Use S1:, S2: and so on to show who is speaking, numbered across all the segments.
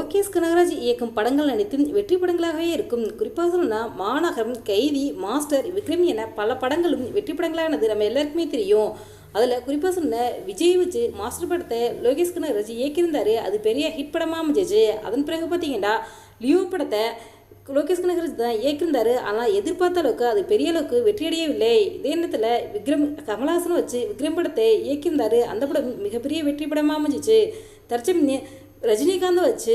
S1: லோகேஷ் கனகராஜ் இயக்கும் படங்கள் அனைத்தும் வெற்றி படங்களாகவே இருக்கும். குறிப்பாக சொல்லணும்னா மாநகரம், கைதி, மாஸ்டர், விக்ரம் என பல படங்களும் வெற்றி படங்களானது நம்ம எல்லாருக்குமே தெரியும். அதில் குறிப்பாக சொன்ன விஜய் வச்சு மாஸ்டர் படத்தை லோகேஷ் கனகராஜ் இயக்கியிருந்தார். அது பெரிய ஹிட் படமாக அமைஞ்சிச்சு. அதன் பிறகு பார்த்தீங்கன்னா லியோ படத்தை லோகேஷ் கனகராஜ் தான் இயக்கியிருந்தார். ஆனால் எதிர்பார்த்த அளவுக்கு அது பெரிய அளவுக்கு வெற்றியடையவில்லை. இதே நேரத்தில் விக்ரம் கமல்ஹாசனை வச்சு விக்ரம் படத்தை இயக்கியிருந்தார். அந்த படம் மிகப்பெரிய வெற்றி படமாக அமைஞ்சிச்சு. தற்சமயம் ரஜினிகாந்த் வச்சு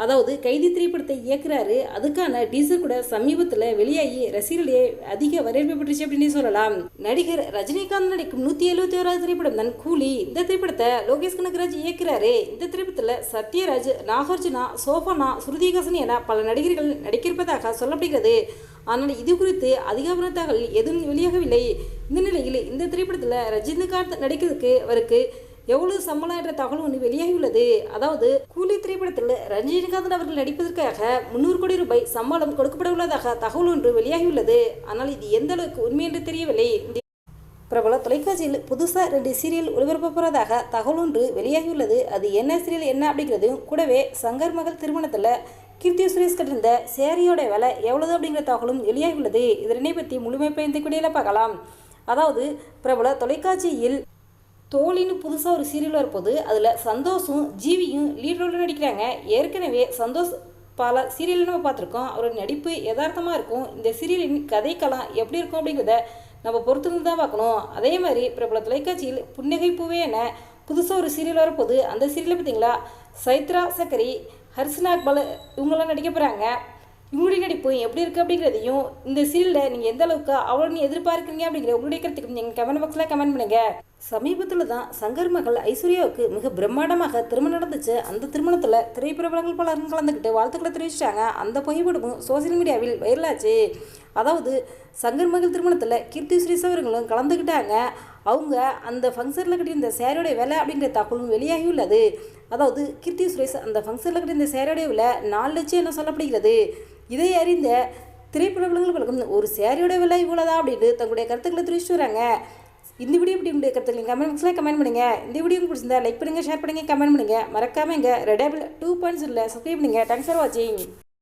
S1: அதாவது கைதி திரைப்படத்தை இயக்குறாரு. அதுக்கான டீசர் கூட சமீபத்தில் வெளியாகி ரசிகர்களே அதிக வரவேற்பு பெற்றுச்சு அப்படின்னு சொல்லலாம். நடிகர் ரஜினிகாந்த் நடிக்கும் 171வது திரைப்படம் தான் கூலி. இந்த திரைப்படத்தை லோகேஷ் கனகராஜ் இயக்குறாரு. இந்த திரைப்படத்தில் சத்யராஜ், நாகார்ஜுனா, சோபனா, ஸ்ருதிஹாசன் என பல நடிகர்கள் நடிக்கிருப்பதாக சொல்லப்படுகிறது. ஆனால் இது குறித்து அதிகார தகவல் எதுவும் வெளியாகவில்லை. இந்த நிலையில் இந்த திரைப்படத்தில் ரஜினிகாந்த் நடிக்கிறதுக்கு அவருக்கு எவ்வளவு சம்பளம் என்ற தகவல் ஒன்று வெளியாகியுள்ளது. அதாவது கூலி திரைப்படத்தில் ரஜினிகாந்த் அவர்கள் நடிப்பதற்காக 300 கோடி ரூபாய் சம்பளம் கொடுக்கப்பட உள்ளதாக தகவல் ஒன்று வெளியாகியுள்ளது. ஆனால் இது எந்த அளவுக்கு உண்மை என்று தெரியவில்லை. பிரபல தொலைக்காட்சியில் புதுசாக 2 சீரியல் ஒளிபரப்ப போகிறதாக தகவல் ஒன்று வெளியாகியுள்ளது. அது என்ன சீரியல் என்ன அப்படிங்கிறதும் கூடவே சங்கர் மகள் திருமணத்தில் கீர்த்தி சுரேஷ் கட்டிருந்த சேரியோட விலை எவ்வளவு அப்படிங்கிற தகவலும் வெளியாகியுள்ளது. இதனை பற்றி முழுமை பயந்த கூடியில் பார்க்கலாம். அதாவது பிரபல தொலைக்காட்சியில் தோழின்னு புதுசாக ஒரு சீரியல் வரப்போது. அதில் சந்தோஷும் ஜீவியும் லீட் ரோலில் நடிக்கிறாங்க. ஏற்கனவே சந்தோஷ் பல சீரியல் நம்ம பார்த்துருக்கோம். அவரோட நடிப்பு யதார்த்தமாக இருக்கும். இந்த சீரியலின் கதைக்களம் எப்படி இருக்கும் அப்படிங்கிறத நம்ம பொறுத்திருந்து தான் பார்க்கணும். அதே மாதிரி பிரபல தொலைக்காட்சியில் புன்னகை பூவே என புதுசாக ஒரு சீரியல் வரப்போது. அந்த சீரியலை பார்த்தீங்களா சைத்ரா சக்கரி, ஹர்ஷனா இக்பால் இவங்களாம் நடிக்க போகிறாங்க. இவங்களுடைய நடிப்பு எப்படி இருக்குது அப்படிங்கிறதையும் இந்த சீரியலில் நீங்கள் எந்த அளவுக்கு அவ்வளோ எதிர்பார்க்குறீங்க அப்படிங்கிற உங்களுடைய கருத்துக்கு நீங்கள் கமெண்ட் பாக்ஸில் கமெண்ட் பண்ணுங்கள். சமீபத்தில் தான் சங்கர் மகள் ஐஸ்வர்யாவுக்கு மிக பிரம்மாண்டமாக திருமணம் நடந்துச்சு. அந்த திருமணத்தில் திரைப்பிரபலங்கள் பலரும் கலந்துக்கிட்டு வாழ்த்துக்களை தெரிவிச்சிட்டாங்க. அந்த புகைப்படமும் சோசியல் மீடியாவில் வைரலாச்சு. அதாவது சங்கர் மகள் திருமணத்தில் கீர்த்தி சுரேஷ் அவர்களும் கலந்துக்கிட்டாங்க. அவங்க அந்த ஃபங்க்ஷனில் கட்டியிருந்த சேரோடைய விலை அப்படிங்கிற தகவலும் வெளியாகியுள்ளது. அதாவது கீர்த்தி சுரேஷ் அந்த ஃபங்க்ஷனில் கட்டியிருந்த சேரோடைய விலை 4 லட்சம் என சொல்லப்படுகிறது. இதை அறிந்த திரைப்பிரபலங்கள் பலரும் ஒரு சேரியோட விலை இவ்வளோதா அப்படின்னு தங்களுடைய கருத்துக்களை தெரிவிச்சுட்டு வராங்க. இந்த வீடியோ எப்படி உங்களுடைய கருத்துக்களை கமெண்ட் பாக்ஸில் கமெண்ட் பண்ணுங்கள். இந்த வீடியோ உங்களுக்கு பிடிச்சிருந்தா லைக் பண்ணுங்கள், ஷேர் பண்ணுங்கள், கமெண்ட் பண்ணுங்கள். மறக்காமல் எங்கள் ரெடாபிள் 2.0 சப்ஸ்கிரைப் பண்ணுங்கள். தேங்க்ஸ் ஃபார் வாட்சிங்.